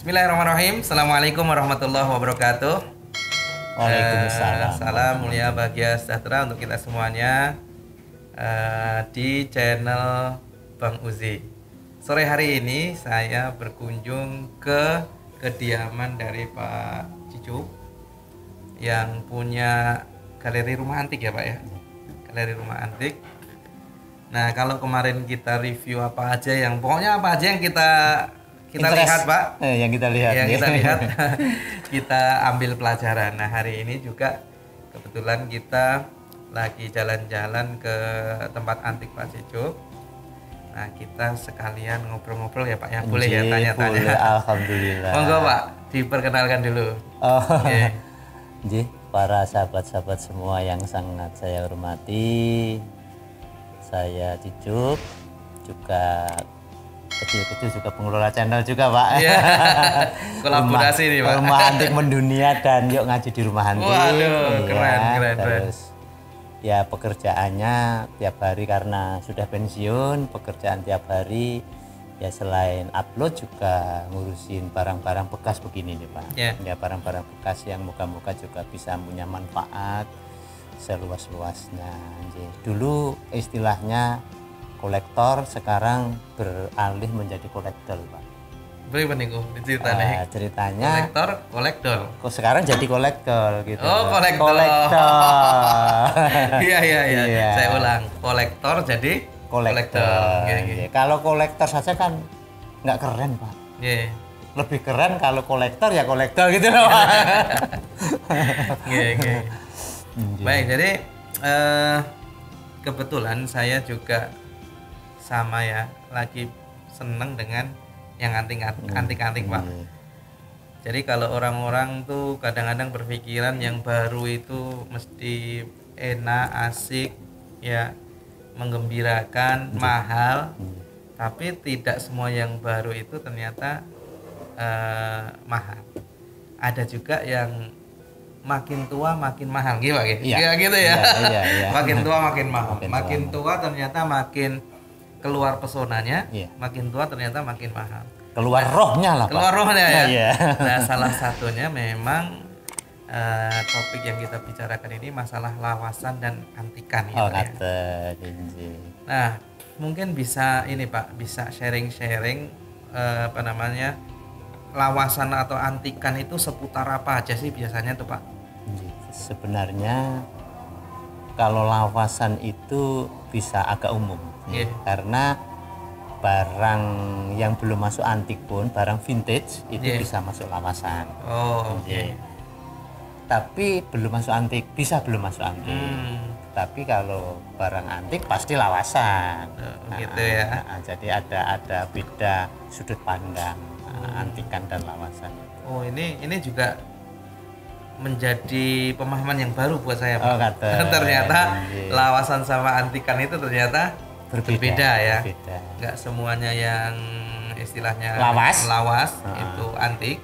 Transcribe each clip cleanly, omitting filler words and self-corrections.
Bismillahirrahmanirrahim. Assalamualaikum warahmatullahi wabarakatuh. Waalaikumsalam. Salam mulia bahagia sejahtera untuk kita semuanya di channel Bang Uzi. Sore hari ini saya berkunjung ke kediaman dari Pak Cicu yang punya galeri rumah antik ya Pak ya. Galeri rumah antik. Nah, kalau kemarin kita review apa aja yang pokoknya apa aja yang kita lihat Pak, yang kita lihat, kita ambil pelajaran. Nah, hari ini juga kebetulan kita lagi jalan-jalan ke tempat antik Pak Cicu. Nah, kita sekalian ngobrol-ngobrol ya Pak ya, boleh ya tanya-tanya? Boleh, alhamdulillah. Monggo Pak, diperkenalkan dulu. Para sahabat-sahabat semua yang sangat saya hormati, saya Cicu, juga kecil-kecil juga pengelola channel juga Pak. Iya. Kolaborasi nih Pak. Rumah antik mendunia dan yuk ngaji di rumah antik. Waduh, keren. Terus ya pekerjaannya tiap hari karena sudah pensiun, pekerjaan tiap hari ya selain upload juga ngurusin barang-barang bekas begini nih Pak. Ya barang-barang bekas yang moga-moga juga bisa punya manfaat seluas-luasnya. Dulu istilahnya kolektor, sekarang beralih menjadi kolektor Pak. Bagaimana nih ceritanya? Ceritanya kolektor. Kok sekarang jadi kolektor gitu. Oh, kolektor. Iya. Saya ulang, kolektor jadi kolektor. Kalau kolektor saja kan nggak keren Pak. Iya. Lebih keren kalau kolektor ya kolektor gitu loh Pak. Iya. Baik, jadi kebetulan saya juga sama ya, lagi seneng dengan yang antik-antik Pak. Jadi kalau orang-orang tuh kadang-kadang berpikiran yang baru itu mesti enak, asik, ya menggembirakan, mahal. Tapi tidak semua yang baru itu ternyata mahal. Ada juga yang makin tua makin mahal gitu Pak. Iya gitu ya. Iya. Makin tua makin mahal. Makin tua ternyata makin keluar pesonanya, makin tua ternyata makin mahal. Keluar rohnya lah Pak. Keluar rohnya ya. Nah, salah satunya memang topik yang kita bicarakan ini masalah lawasan dan antikan ya. Nah, mungkin bisa ini Pak, bisa sharing-sharing lawasan atau antikan itu seputar apa aja sih biasanya tuh Pak? Sebenarnya kalau lawasan itu bisa agak umum. Karena barang yang belum masuk antik pun, barang vintage itu bisa masuk lawasan. Tapi belum masuk antik, belum masuk antik. Tapi kalau barang antik pasti lawasan. Gitu ya. Jadi ada beda sudut pandang antikan dan lawasan. Oh, ini juga menjadi pemahaman yang baru buat saya Pak. Ternyata lawasan sama antikan itu ternyata berbeda ya. Nggak semuanya yang istilahnya lawas itu antik.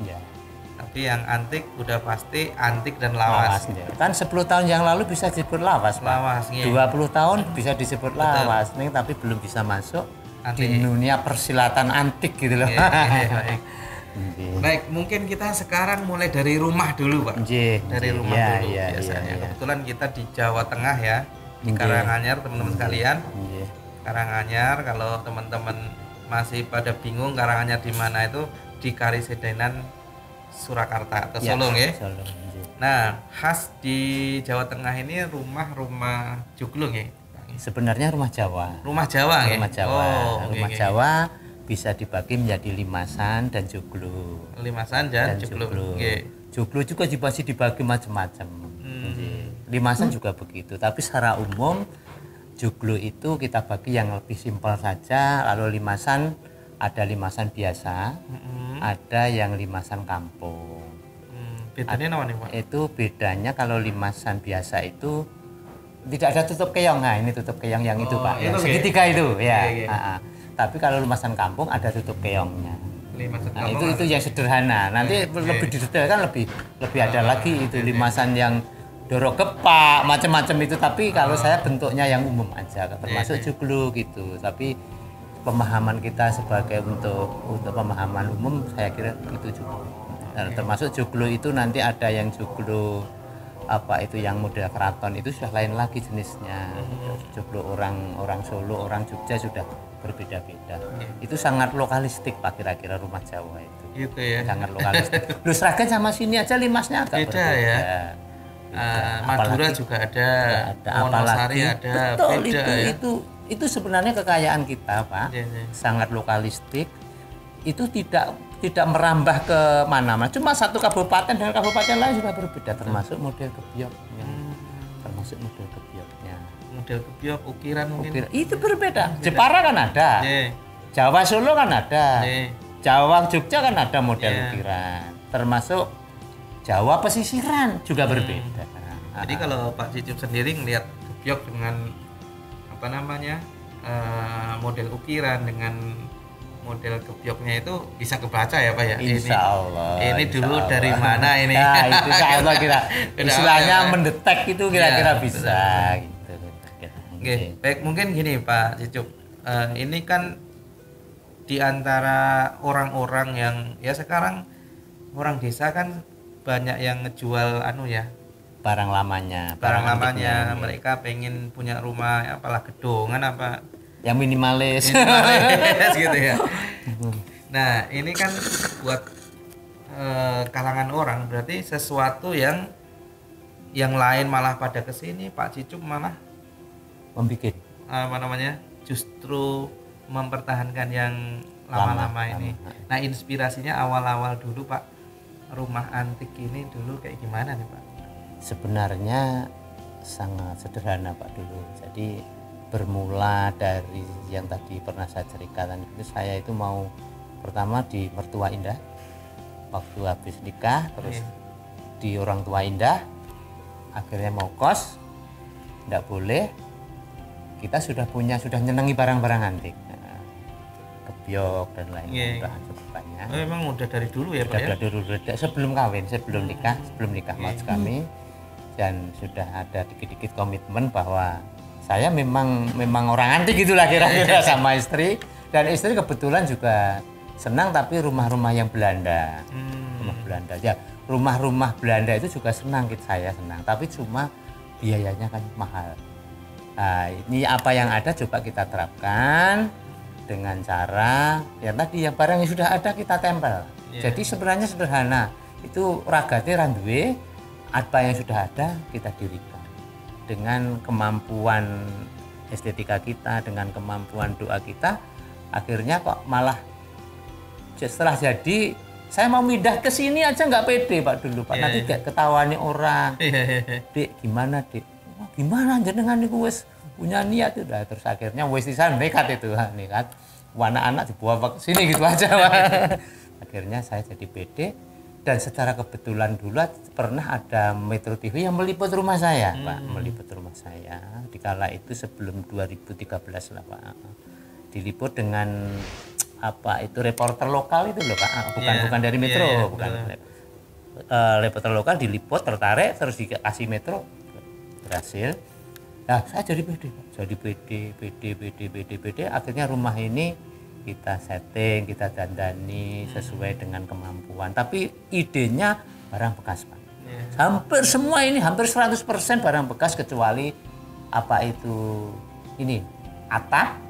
Tapi yang antik udah pasti antik dan lawas. Kan 10 tahun yang lalu bisa disebut lawas Pak. 20 tahun bisa disebut lawas. Tapi belum bisa masuk antik. Di dunia persilatan antik gitu loh. Baik, mungkin kita sekarang mulai dari rumah dulu Pak. Dari rumah dulu biasanya. Kebetulan kita di Jawa Tengah ya, di Karanganyar teman-teman sekalian. Karanganyar, kalau teman-teman masih pada bingung Karanganyar di mana, itu di Karisedenan Surakarta atau Solo ya. Nah, khas di Jawa Tengah ini rumah juglung ya. Sebenarnya rumah Jawa. Rumah Jawa ya. Rumah Jawa bisa dibagi menjadi limasan dan joglo. Limasan dan joglo. Joglo juga masih dibagi macam-macam. Limasan juga begitu, tapi secara umum joglo itu kita bagi yang lebih simpel saja. Lalu limasan, ada limasan biasa, ada yang limasan kampung. Bedanya apa nih Pak? Itu bedanya kalau limasan biasa itu tidak ada tutup keong. Nah, ini tutup keong yang itu Pak, yang segitiga itu ya. Tapi kalau limasan kampung ada tutup keongnya. Itu yang sederhana. Nanti lebih detail kan lebih ada lagi itu limasan yang doro kepak macam-macam itu. Tapi kalau saya bentuknya yang umum aja, termasuk joglo gitu. Tapi pemahaman kita sebagai untuk pemahaman umum, saya kira itu cukup. Dan termasuk joglo itu nanti ada yang joglo apa itu yang model keraton itu sudah lain lagi jenisnya. Joglo orang Solo, orang Jogja sudah berbeda-beda. Itu sangat lokalistik Pak, kira-kira rumah Jawa itu. Gitu ya. Sangat lokalistik. Lu Sragen sama sini aja limasnya agak beda berbeda. Ya. Madura juga ada, Wonosari ada. Betul, beda itu sebenarnya kekayaan kita Pak. Sangat lokalistik. Itu tidak merambah ke mana-mana. Cuma satu kabupaten dengan kabupaten lain juga berbeda, termasuk model kebioknya. Termasuk model kebioknya. Model kebiok, ukiran mungkin. Itu berbeda. Jepara kan ada. Jawa Solo kan ada. Jawa Jogja kan ada model ukiran. Termasuk Jawa pesisiran juga berbeda. Jadi kalau Pak Cicip sendiri ngelihat kebiok dengan apa namanya model ukiran dengan model kebioknya itu bisa kebaca ya Pak ya? Insya Allah. Ini dulu insya dari mana ini? Nah, itu insya Allah kira istilahnya mendetek itu kira-kira ya, bisa. Gitu. Oke, baik mungkin gini Pak Cicup, ini kan di antara orang-orang yang ya sekarang orang desa kan banyak yang ngejual barang lamanya. Mereka pengen punya rumah apalah gedongan apa yang minimalis gitu ya. Nah ini kan buat kalangan orang berarti sesuatu yang lain malah pada kesini Pak Cicup malah membikin justru mempertahankan yang lama-lama ini. Nah inspirasinya awal-awal dulu Pak, rumah antik ini dulu kayak gimana nih Pak? Sebenarnya sangat sederhana Pak dulu. Jadi bermula dari yang tadi pernah saya ceritakan itu, saya itu mau pertama di Mertua Indah waktu habis nikah, terus di Orang Tua Indah, akhirnya mau kos, tidak boleh, kita sudah nyenangi barang-barang antik, kebiok dan lain-lain, cukup banyak. Memang udah dari dulu ya Pak ya? Dari dulu, sebelum kawin, sebelum nikah maksud kami, dan sudah ada dikit-dikit komitmen bahwa saya memang orang antik gitulah kira-kira sama istri, dan istri kebetulan juga senang tapi rumah-rumah yang Belanda. Rumah Belanda ya, rumah-rumah Belanda itu juga saya senang, tapi cuma biayanya kan mahal. Nah, ini apa yang ada coba kita terapkan dengan cara yang tadi, yang barang yang sudah ada kita tempel. Jadi sebenarnya sederhana, itu ragatnya randuwe, apa yang sudah ada kita dirikan. Dengan kemampuan estetika kita, dengan kemampuan doa kita, akhirnya kok malah setelah jadi saya mau pindah ke sini aja nggak pede Pak dulu Pak. Nanti kayak ketawanya orang. Dek gimana Dek? Wah, gimana jenengan niku wis punya niat itu. Terus akhirnya wis pisan nekat itu, nekat. Anak-anak dibawa ke sini gitu aja Pak. Akhirnya saya jadi pede. Dan secara kebetulan dulu pernah ada Metro TV yang meliput rumah saya, Pak, meliput rumah saya. Dikala itu sebelum 2013 lah, Pak. Diliput dengan apa itu reporter lokal itu loh, Pak. Bukan dari Metro, bukan. Reporter lokal diliput, tertarik, terus dikasih Metro, berhasil. Nah, saya jadi pede, Pak. Jadi pede. Akhirnya rumah ini kita setting, kita dandani sesuai dengan kemampuan. Tapi idenya barang bekas, Pak. Hampir semua ini, hampir 100% barang bekas kecuali apa itu ini atap,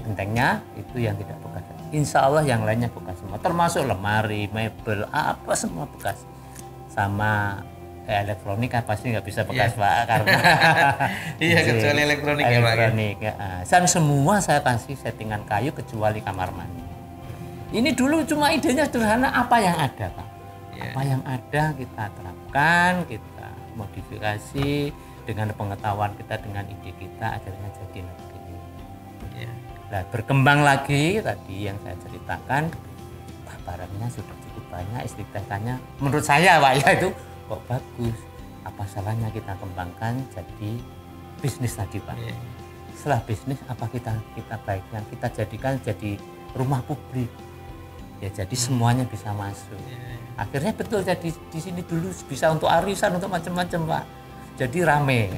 gentengnya itu yang tidak bekas. Insya Allah yang lainnya bekas semua, termasuk lemari, mebel, apa semua bekas. Sama elektronik kan pasti nggak bisa bekas Pak, karena kecuali elektronik ya. Dan semua saya kasih settingan kayu kecuali kamar mandi. Ini dulu cuma idenya sederhana, apa yang ada Pak, apa yang ada kita terapkan, kita modifikasi dengan pengetahuan kita, dengan ide kita, akhirnya jadi begini. Nah, berkembang lagi tadi yang saya ceritakan, barangnya sudah cukup banyak, estetikanya menurut saya Pak ya itu kok bagus, apa salahnya kita kembangkan jadi bisnis tadi Pak. Setelah bisnis apa kita baiknya kita jadikan jadi rumah publik ya, jadi semuanya bisa masuk. Akhirnya betul jadi di sini dulu bisa untuk arisan, untuk macam-macam Pak. jadi rame.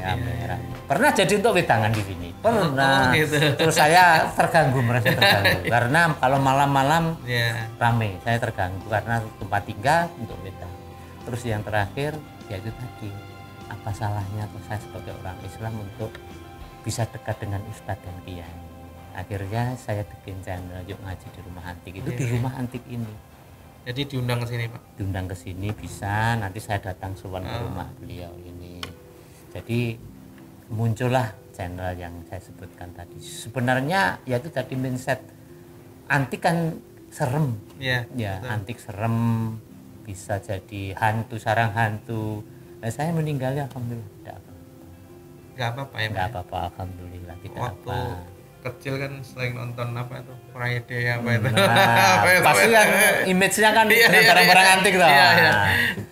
Pernah jadi untuk wedangan di sini. Pernah. gitu. Terus saya merasa terganggu karena kalau malam-malam rame, saya terganggu karena tempat tinggal untuk wedang. Terus yang terakhir yaitu tadi, apa salahnya tuh saya sebagai orang Islam untuk bisa dekat dengan ustadz dan kiai. Akhirnya saya bikin channel Yuk Ngaji di Rumah Antik. Itu di Rumah Antik ini. Jadi diundang ke sini, Pak? Diundang ke sini bisa, nanti saya datang sowan ke rumah beliau ini. Jadi muncullah channel yang saya sebutkan tadi. Sebenarnya ya itu tadi mindset antik kan serem. Ya, antik serem, bisa jadi hantu, sarang hantu. Nah, saya meninggalnya alhamdulillah nggak apa-apa ya, nggak apa-apa, alhamdulillah tidak waktu apa. kecil kan sering nonton apa itu Friday apa itu pasti yang image-nya kan dengan barang-barang antik tuh.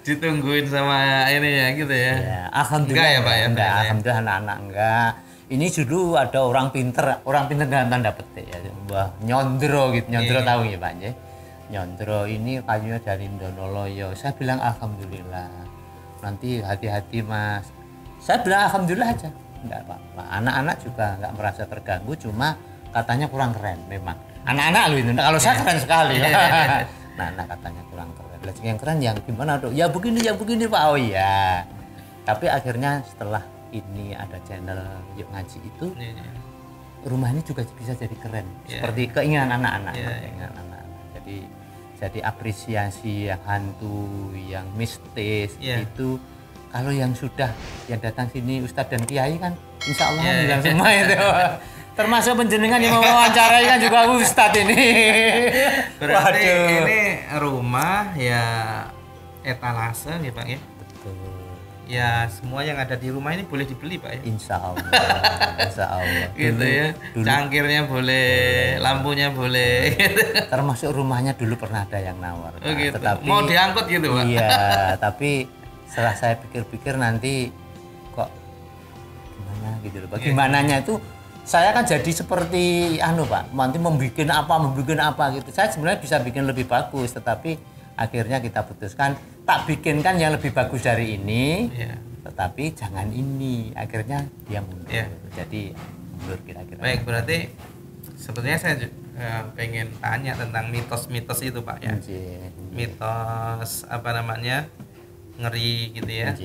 Ditungguin sama ini ya gitu ya. Alhamdulillah enggak ya Pak ya, enggak, alhamdulillah anak-anak enggak. Ini dulu ada orang pinter dengan tanda petik ya, Mbah Nyondro gitu. Nyondro tahu ya Pak ya. Nyondro ini kayunya dari Indonoloyo. Saya bilang alhamdulillah. Nanti hati-hati Mas. Saya bilang alhamdulillah aja, enggak apa-apa. Anak-anak juga enggak merasa terganggu, cuma katanya kurang keren memang. Anak-anak loh itu, kalau saya keren sekali. Nah, katanya kurang keren. Yang keren yang gimana tuh? Ya begini Pak. Oh iya. Tapi akhirnya setelah ini ada channel Yuk Ngaji itu, rumah ini juga bisa jadi keren. Seperti keinginan anak-anak. Jadi apresiasi yang hantu, yang mistis itu. Kalau yang datang sini Ustadz dan Kiai kan insya Allah bilang semua itu. Termasuk penjenengan yang mewawancarai kan juga Ustadz ini. Berarti ini rumah ya etalase ya Pak ya? Betul. Ya semua yang ada di rumah ini boleh dibeli Pak ya? Insya Allah. Gitu ya. Cangkirnya boleh, lampunya boleh. Termasuk rumahnya dulu pernah ada yang nawar. Gitu. Tetapi mau diangkut gitu Pak? Iya, tapi setelah saya pikir-pikir nanti kok gimana gitu loh. Bagaimananya itu saya kan jadi seperti Pak, nanti membuat apa gitu. Saya sebenarnya bisa bikin lebih bagus, tetapi akhirnya kita putuskan tak bikinkan yang lebih bagus dari ini, tetapi jangan ini. Akhirnya dia mundur. Jadi mundur kira-kira. Baik, berarti sebetulnya saya pengen tanya tentang mitos-mitos itu Pak ya. Mitos apa namanya? Ngeri gitu ya.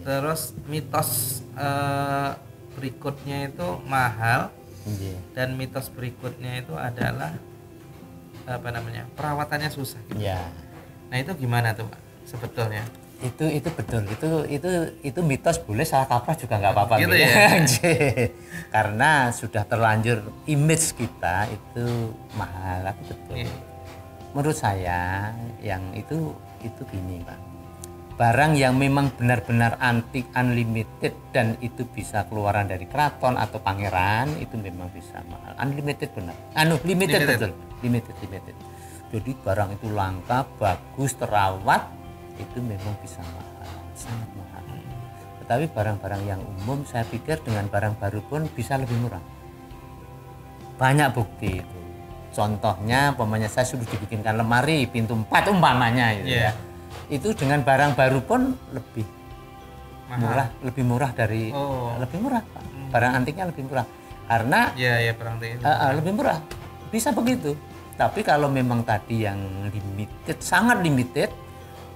Terus mitos berikutnya itu mahal. Dan mitos berikutnya itu adalah apa namanya? Perawatannya susah gitu. Nah, itu gimana tuh Pak sebetulnya? Itu betul. Itu mitos, boleh salah kaprah juga nggak apa-apa gitu ya. Karena sudah terlanjur image kita itu mahal, betul. Menurut saya yang itu gini Pak. Barang yang memang benar-benar antik, unlimited, dan itu bisa keluaran dari keraton atau pangeran, itu memang bisa mahal. Unlimited benar. Limited betul. Limited. Jadi barang itu langka, bagus, terawat, itu memang bisa mahal, sangat mahal. Tetapi barang-barang yang umum saya pikir dengan barang baru pun bisa lebih murah. Banyak bukti itu. Contohnya, umpamanya saya sudah dibikinkan lemari pintu 4 umpamanya gitu ya. Itu dengan barang baru pun lebih murah, lebih murah dari lebih murah Pak. Barang antiknya lebih murah karena barang antik lebih murah, bisa begitu. Tapi kalau memang tadi yang limited, sangat limited,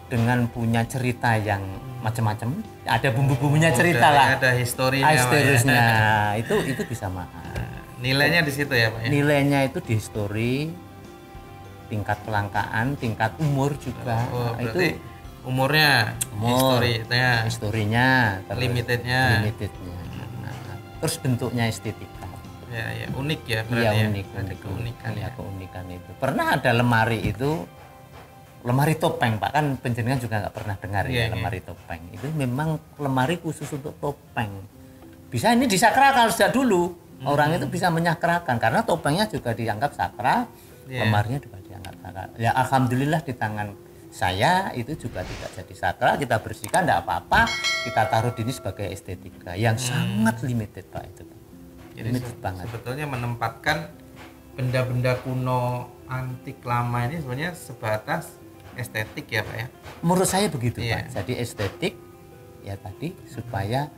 dengan punya cerita yang macam-macam, ada bumbu-bumbunya cerita lah, ada historinya itu bisa mahal. Nilainya di situ ya Pak ya? Nilainya itu di histori, tingkat kelangkaan, tingkat umur juga. Itu umurnya, historinya, limitednya. Terus bentuknya estetika. Unik ya berarti. Unik. Keunikan. Keunikan itu. Pernah ada lemari itu, lemari topeng Pak, kan penjenengan juga nggak pernah dengar lemari topeng. Itu memang lemari khusus untuk topeng. Bisa ini disakralkan sejak dulu. Orang itu bisa menyakralkan karena topengnya juga dianggap sakral, lemarinya juga ya alhamdulillah di tangan saya itu juga tidak jadi sakral, kita bersihkan tidak apa-apa, kita taruh di sini sebagai estetika yang sangat limited Pak itu. Jadi banget. Sebetulnya menempatkan benda-benda kuno antik lama ini sebenarnya sebatas estetik ya Pak ya? Menurut saya begitu Pak. Jadi estetik ya tadi supaya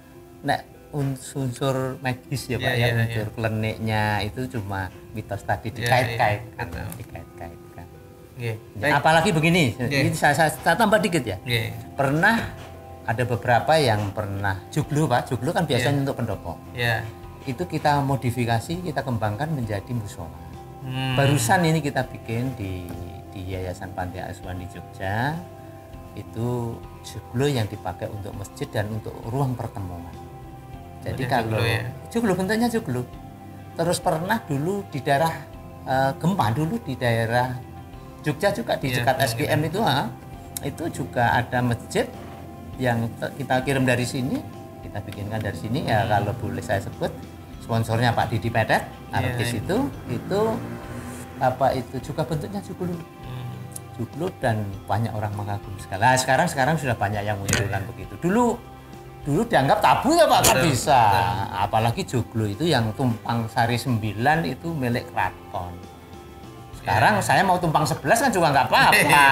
nek unsur magis ya Pak, ya unsur kleniknya itu cuma mitos tadi dikait-kaitkan, dikait-kaitkan. Apalagi begini, ini saya tambah dikit ya. Pernah ada beberapa yang pernah joglo Pak, joglo kan biasanya untuk pendopo. Itu kita modifikasi, kita kembangkan menjadi musola. Barusan ini kita bikin di Yayasan Panti Asuhan di Jogja, itu joglo yang dipakai untuk masjid dan untuk ruang pertemuan. Jadi kalau joglo bentuknya joglo. Terus pernah dulu di daerah gempa dulu di daerah Jogja juga di dekat SGM itu juga ada masjid yang kita kirim dari sini, kita bikinkan dari sini ya, kalau boleh saya sebut sponsornya Pak Didi Pedet artis itu apa itu juga bentuknya joglo. Joglo dan banyak orang mengagum sekali. Nah, sekarang sudah banyak yang munculan begitu. Dulu dianggap tabu ya Pak, nggak bisa. Apalagi joglo itu yang tumpang sari 9 itu milik keraton. Sekarang saya mau tumpang 11 kan juga nggak apa-apa.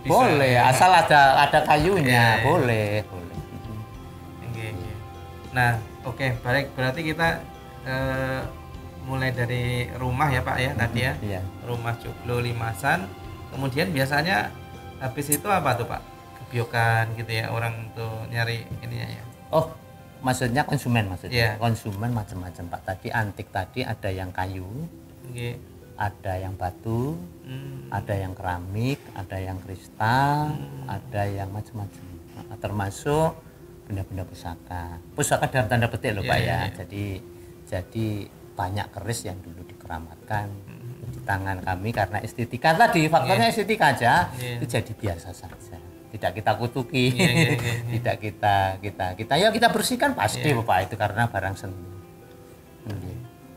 Boleh, asal ada kayunya, boleh. Nah, oke, baik, berarti kita mulai dari rumah ya Pak ya tadi ya. Rumah joglo limasan. Kemudian biasanya habis itu apa tuh Pak? Gebyokan gitu ya, orang tuh nyari ininya ya. Oh, maksudnya konsumen maksudnya. Konsumen macam-macam Pak. Tadi antik tadi ada yang kayu. Ada yang batu, ada yang keramik, ada yang kristal, ada yang macam-macam. Termasuk benda-benda pusaka. Pusaka dalam tanda petik loh Pak ya. Jadi banyak keris yang dulu dikeramatkan di tangan kami karena estetika tadi, faktornya estetika aja, itu jadi biasa saja. Tidak kita kutuki, tidak kita bersihkan pasti Bapak itu karena barang seni.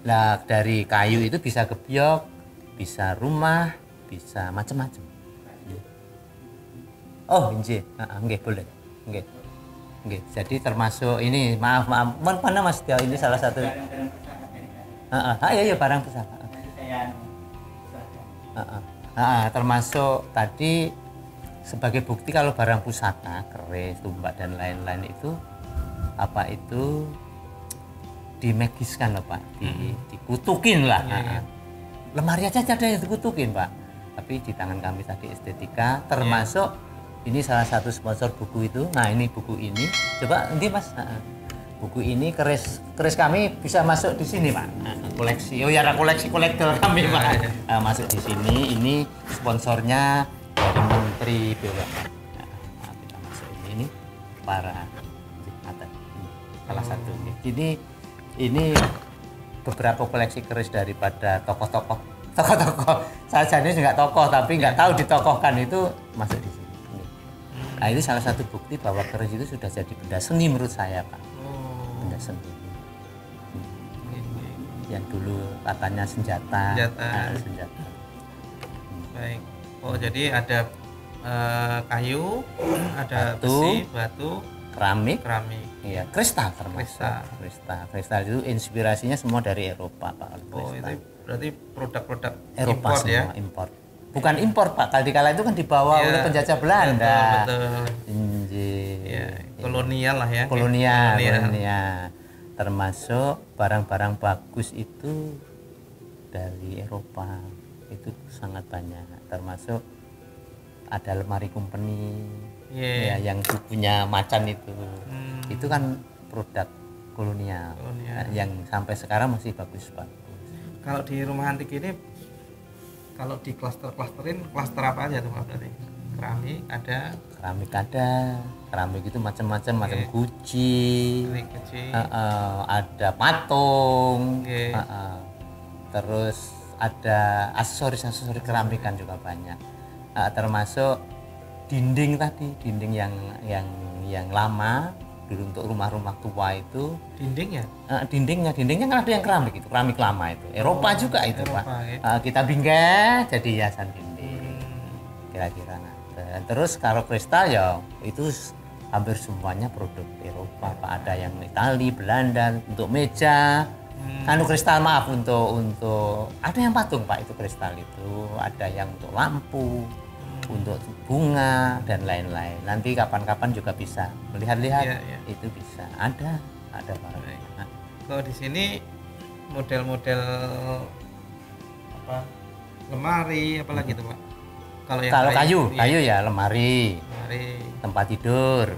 Nah, dari kayu itu bisa gebyok, bisa rumah, bisa macam-macam. Oh, nggih boleh. Nggih. Jadi termasuk ini, maaf, mana Mas Tio, ini salah satu. Iya barang pusaka. Termasuk tadi sebagai bukti kalau barang pusaka, keris, tumbak dan lain-lain itu apa itu dimagiskan loh Pak, dikutukin lah. Lemari aja ada yang dikutukin Pak, tapi di tangan kami tadi estetika, termasuk ini salah satu sponsor buku itu. Nah ini buku ini, coba nanti Mas, buku ini keris kami bisa masuk di sini Pak, koleksi. Oh ya, ada kolektor kami Pak, masuk di sini. Ini sponsornya dari Menteri BUMN. Nah, kita masuk ini para salah satu. Jadi ini beberapa koleksi keris daripada tokoh-tokoh. Saya jadi nggak tokoh tapi nggak tahu ditokohkan itu masuk di sini. Nah itu salah satu bukti bahwa keris itu sudah jadi benda seni menurut saya Pak. Benda seni. Yang dulu katanya senjata. Baik. Oh jadi ada kayu, ada besi, batu, keramik. Iya, kristal termasuk. Kristal itu inspirasinya semua dari Eropa Pak. Oh, itu berarti produk-produk Eropa impor semua, ya? Impor. Bukan impor Pak, kala itu kan dibawa oleh penjajah Belanda. Betul. Kolonial lah ya. Kolonial. Termasuk barang-barang bagus itu dari Eropa. Itu sangat banyak. Termasuk ada lemari company. Yang punya macan itu. Itu kan produk kolonial. Yang sampai sekarang masih bagus Pak. Kalau di rumah antik ini, kalau di klaster-klasterin, klaster apa aja tuh Pak berarti? Keramik itu macam-macam, macam guci, ada patung, terus ada aksesoris keramikan juga banyak, termasuk dinding yang lama dulu untuk rumah-rumah tua itu. Dindingnya kan ada yang keramik lama itu. Eropa juga itu Eropa, Pak. Kita bingkai jadi hiasan dinding. Kira-kira terus kalau kristal ya itu hampir semuanya produk Eropa Pak. Ada yang Itali, Belanda untuk meja. Kristal maaf untuk ada yang patung Pak, itu kristal itu. Ada yang untuk lampu. untuk bunga dan lain-lain. Nanti kapan-kapan juga bisa melihat-lihat, itu bisa. Ada Pak. Nah, kalau di sini model-model apa lemari apalagi itu Pak? Kalau kayu ya lemari, tempat tidur,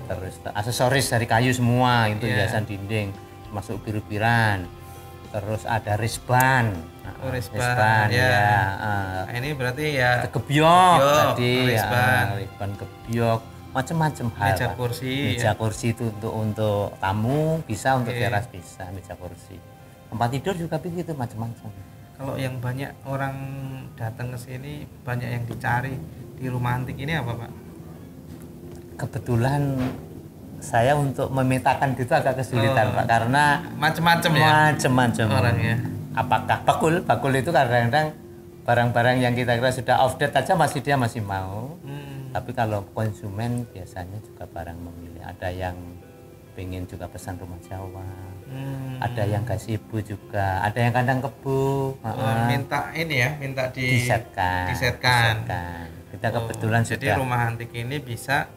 terus aksesoris dari kayu semua itu hiasan dinding, masuk ubir-ubiran, terus ada risban, risban ya. Nah, ini berarti ya kebiok tadi, risban kebiok, macam-macam hal. Meja kursi itu untuk tamu bisa, untuk teras bisa, meja kursi. Tempat tidur juga begitu, macam-macam. Kalau yang banyak orang datang ke sini, banyak yang dicari di rumah antik ini apa Pak? Kebetulan saya untuk memetakan gitu agak kesulitan Pak, karena macam-macam orangnya. Apakah bakul itu kadang-kadang barang-barang yang kita kira sudah outdated aja dia masih mau. Tapi kalau konsumen biasanya juga barang memilih. Ada yang pengen juga pesan rumah Jawa, ada yang gazebo juga, ada yang kandang kebo. Minta ini ya, minta disetkan. Kita kebetulan jadi rumah antik ini bisa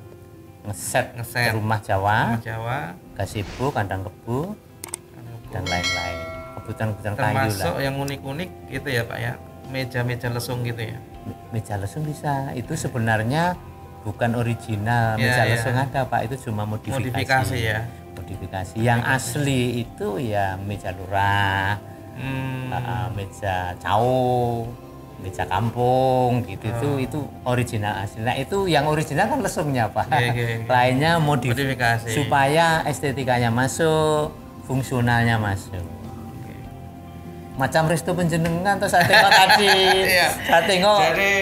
ngeset rumah Jawa, gazebo, kandang kebo, dan lain-lain. Kebutuhan kayu lah. Termasuk yang unik-unik gitu ya Pak ya, meja-meja lesung gitu ya. Meja lesung bisa, itu sebenarnya bukan original meja lesung ada Pak, itu cuma modifikasi ya. Modifikasi. Yang asli itu ya meja lurah, meja cao, meja kampung gitu. Itu original asli. Nah itu yang original kan lesungnya Pak. Lainnya modifikasi supaya estetikanya masuk, fungsionalnya masuk. Macam resto penjenengan terus saya tengok tadi. Saya tengok jadi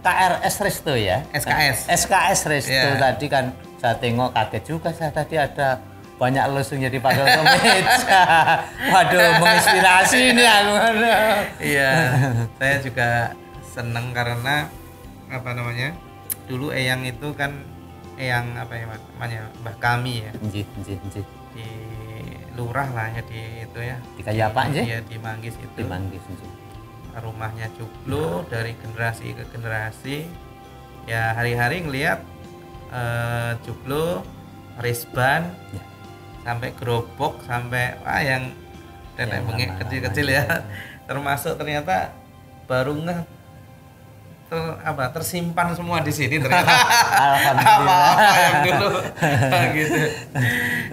KRS Resto ya. SKS Resto tadi kan saya tengok, kaget juga saya tadi ada banyak lesungnya dipakai untuk meja. Waduh, menginspirasi ini aku. Iya, saya juga seneng karena apa namanya? Dulu Eyang itu kan Eyang apa ya namanya? Mbah kami ya. Di lurah lah ya di itu ya. Di Kayapak aja? Iya, di Manggis itu. Di Manggis. Rumahnya Joglo dari generasi ke generasi. Ya hari-hari ngelihat Joglo, risban, sampai gerobok, sampai yang nenek bengek kecil-kecil ya. Termasuk ternyata baru tersimpan semua di sini ternyata. Alhamdulillah. Apa yang dulu gitu.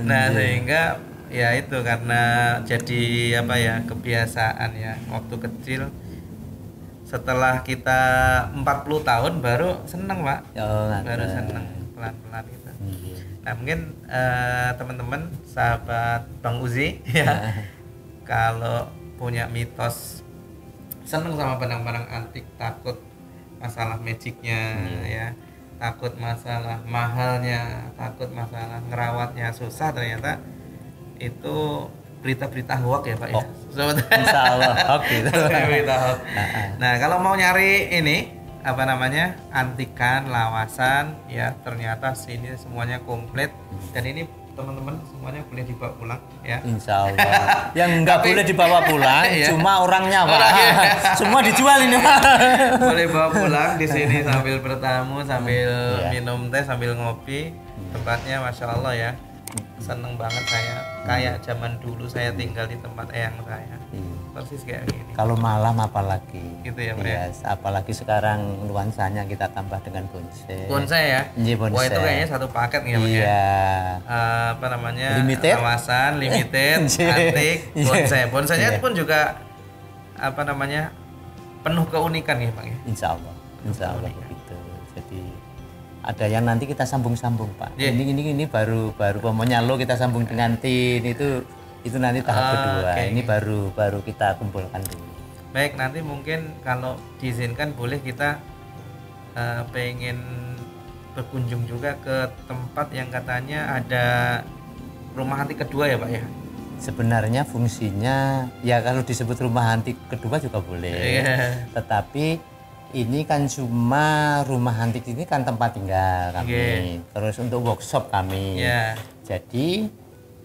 Nah sehingga ya itu karena jadi kebiasaan ya waktu kecil. Setelah kita 40 tahun baru seneng Pak. Baru seneng pelan-pelan gitu. Nah mungkin teman-teman sahabat Bang Uzi ya kalau punya mitos seneng sama barang-barang antik, takut masalah magicnya ya, takut masalah mahalnya, takut masalah ngerawatnya susah, ternyata itu berita-berita hoax ya Pak ya. Insya Allah hoax gitu. Nah kalau mau nyari ini antikan, lawasan ya, ternyata sini semuanya komplit dan ini teman-teman semuanya boleh dibawa pulang ya. Insya Allah. Yang nggak boleh dibawa pulang cuma orangnya Pak. Semua dijual ini Pak. Boleh bawa pulang di sini sambil bertamu, sambil minum teh, sambil ngopi. Tempatnya Masya Allah ya. Seneng banget saya, kayak zaman dulu saya tinggal di tempat eyang saya. Persis kayak gini. Kalau malam apalagi gitu ya Pak. Apalagi sekarang nuansanya kita tambah dengan bonsai. Bonsai ya? Bonsai. Wah itu kayaknya satu paket nih ya Pak. Iya. Limited. Kawasan limited, antik, bonsai. Bonsainya pun juga penuh keunikan ya Pak ya. Insya Allah begitu. Jadi ada yang nanti kita sambung-sambung Pak. Ini baru pokoknya kita sambung dengan tin itu nanti tahap kedua. Ini baru kita kumpulkan dulu. Baik, nanti mungkin kalau diizinkan boleh kita pengen berkunjung juga ke tempat yang katanya ada rumah antik kedua ya Pak ya. Sebenarnya fungsinya ya kalau disebut rumah antik kedua juga boleh. Tetapi ini kan cuma rumah antik ini kan tempat tinggal kami, terus untuk workshop kami. Jadi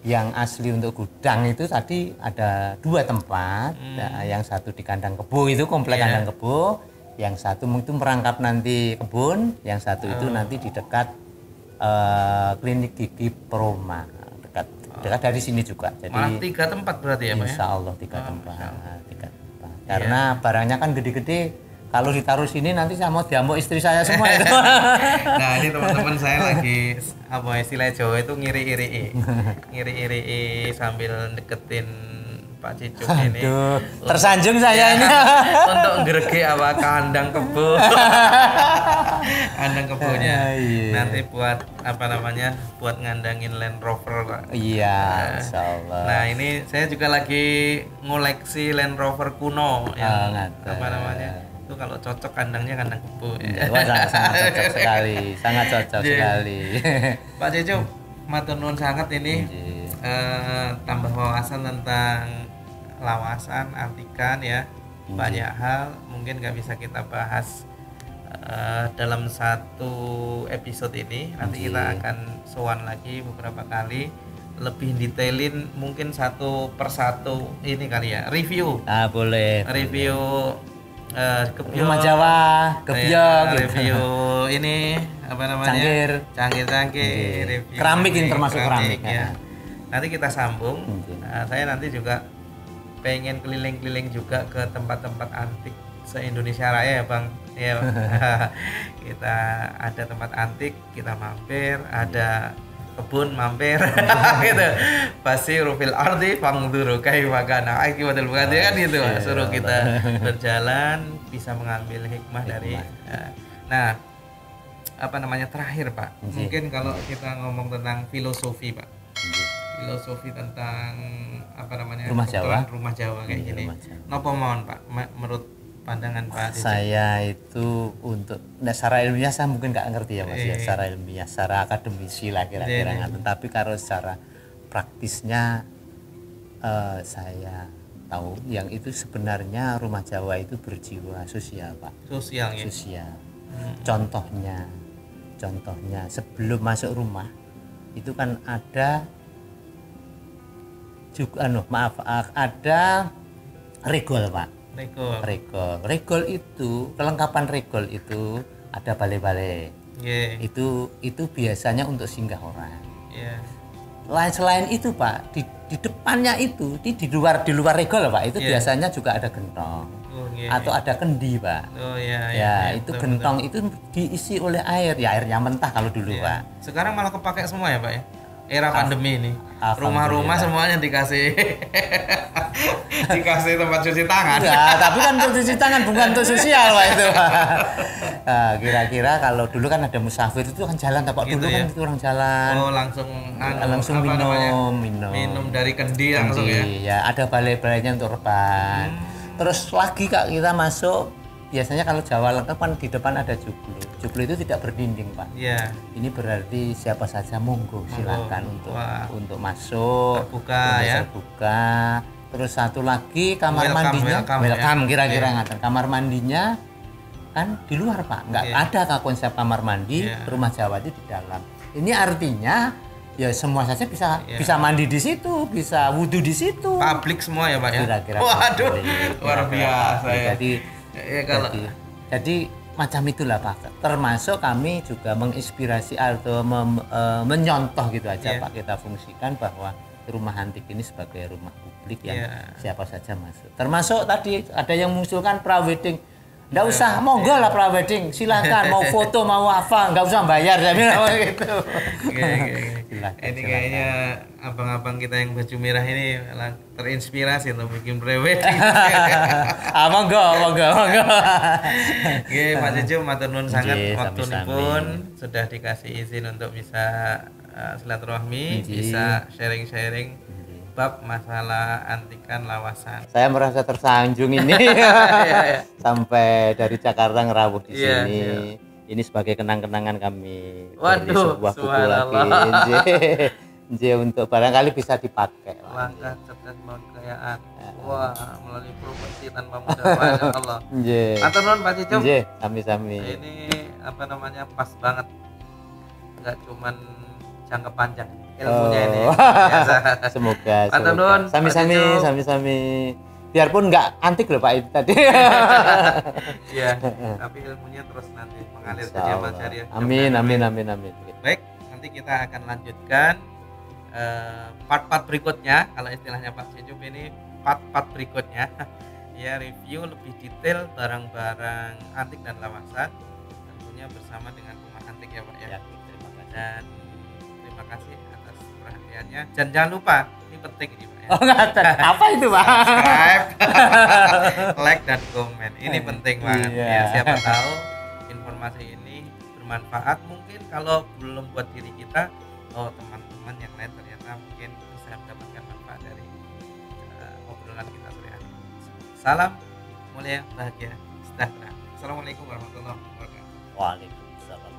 yang asli untuk gudang itu tadi ada 2 tempat. Nah, yang satu di kandang kebo itu komplek kandang kebo, Yang satu mungkin merangkap nanti kebun, yang satu itu nanti di dekat klinik gigi Proma, dekat dari sini juga. Jadi malah 3 tempat berarti ya Pak ya? Insya Allah 3 tempat, 3 tempat. Karena barangnya kan gede-gede. Kalau ditaruh sini nanti saya mau diamuk istri saya semua itu. Nah ini teman-teman saya lagi apa istilah Jawa itu ngiri-iri sambil deketin Pak Cicuk ini. Aduh, tersanjung saya ini. Untuk ngerege apa kandang kebo. Kandang kebonya. Nanti buat apa namanya? Buat ngandangin Land Rover Pak. Iya, insyaallah. Nah, ini saya juga lagi ngoleksi Land Rover kuno yang apa namanya? Itu kalau cocok kandangnya kandang kebo. Wah, sangat cocok sekali. Sangat cocok sekali. Pak Cicuk, matur nuwun sangat ini. Tambah wawasan tentang lawasan, antikan ya. Banyak hal mungkin nggak bisa kita bahas dalam satu episode ini. Nanti kita akan sowan lagi beberapa kali, lebih detailin mungkin satu persatu ini kali ya, review. Boleh. Review kebiok, Rumah Jawa, kebiok, review ini apa namanya? Cangkir, review keramik ini termasuk keramik ya. Nanti kita sambung. Saya nanti juga pengen keliling-keliling juga ke tempat-tempat antik se-Indonesia Raya ya Bang. Ya. Kita ada tempat antik, kita mampir, ada kebun mampir gitu. Pasti rufil ardi fangduru kaifa kana akibatul bukhari kan gitu. Suruh kita berjalan bisa mengambil hikmah dari nah apa namanya terakhir Pak. Mungkin kalau kita ngomong tentang filosofi Pak. Filosofi tentang apa namanya rumah Jawa kayak gini. Napa mawon Pak menurut pandangan Pak? Saya itu untuk secara ilmiah saya mungkin nggak ngerti ya Mas ya, secara ilmiah, secara akademisi lah kira-kira. Tapi kalau secara praktisnya saya tahu yang itu sebenarnya rumah Jawa itu berjiwa sosial Pak. Sosial ya. Sosial. Contohnya sebelum masuk rumah itu kan ada juga ada regol Pak. Regol itu kelengkapan regol itu ada balai-balai. Itu biasanya untuk singgah orang. Selain itu Pak, di depannya itu di luar regol Pak, itu biasanya juga ada gentong. Atau ada kendi Pak. Itu gentong itu diisi oleh air, ya airnya mentah kalau dulu Pak. Sekarang malah kepake semua ya Pak ya. Era pandemi ini rumah-rumah semuanya dikasih tempat cuci tangan. Tapi kan untuk cuci tangan bukan untuk sosial Pak itu. Nah, kira-kira kalau dulu kan ada musafir itu kan jalan Pak gitu dulu ya? Kan itu orang jalan. Langsung minum dari kendi langsung ya. Ya, ada balai-balainya untuk rebahan. Terus lagi Kak kita masuk, biasanya kalau Jawa lengkap kan di depan ada joglo. Joglo itu tidak berdinding Pak. Ini berarti siapa saja monggo silakan untuk masuk, terbuka. Terus satu lagi kamar mandinya, welcome kira-kira ngatain. Kamar mandinya kan di luar Pak, nggak ada konsep kamar mandi. Rumah Jawa itu di dalam. Ini artinya ya semua saja bisa mandi di situ, bisa wudhu di situ. Publik semua ya Pak ya. Kira-kira. Waduh, luar biasa ya. Jadi macam itulah Pak. Termasuk kami juga menginspirasi atau menyontoh gitu aja Pak, kita fungsikan bahwa rumah antik ini sebagai rumah publik yang siapa saja masuk. Termasuk tadi ada yang mengusulkan prawedding. Nggak usah, monggo lah prawedding, silakan mau foto mau apa, nggak usah bayar, saya bilang gitu. Ini kayaknya abang-abang kita yang baju merah ini terinspirasi untuk bikin prewedding. Monggo. Oke, Pak Cicuk matur nuwun sangat waktunipun sudah dikasih izin untuk bisa silaturahmi, bisa sharing-sharing bab masalah antikan lawasan. Saya merasa tersanjung ini. Sampai dari Jakarta ngerawuh di sini. Ini sebagai kenang-kenangan kami. Waduh, sebuah buku lagi. Untuk barangkali bisa dipakai. Langkah cerdas kekayaan. Wah, melalui properti tanpa modal, Masya Allah. Matur nuwun Pak Cicuk. Sami-sami. Ini apa namanya pas banget. Enggak cuman jangka panjang ilmunya ini. Semoga. Sami-sami. biarpun nggak antik loh Pak itu tadi. Iya, tapi ilmunya terus nanti mengalir Insya jadi amal Allah. jariah. Amin, amin, amin, amin. Baik, nanti kita akan lanjutkan part-part berikutnya. Kalau istilahnya Pak Secup ini part-part berikutnya ya, review lebih detail barang-barang antik dan lawasan, tentunya bersama dengan rumah antik ya Pak ya. Ya, terima kasih. Dan terima kasih atas perhatiannya, dan jangan lupa ini penting ini Pak ya. Oh, nggak ada. Apa itu Pak? Subscribe, like dan komen ini penting banget. Iya. Ya, siapa tahu informasi ini bermanfaat, mungkin kalau belum buat diri kita, oh teman-teman yang lain ternyata mungkin bisa mendapatkan manfaat dari obrolan kita sore hari. Salam mulia, bahagia, sejahtera. Assalamualaikum warahmatullahi wabarakatuh. Waalaikumsalam.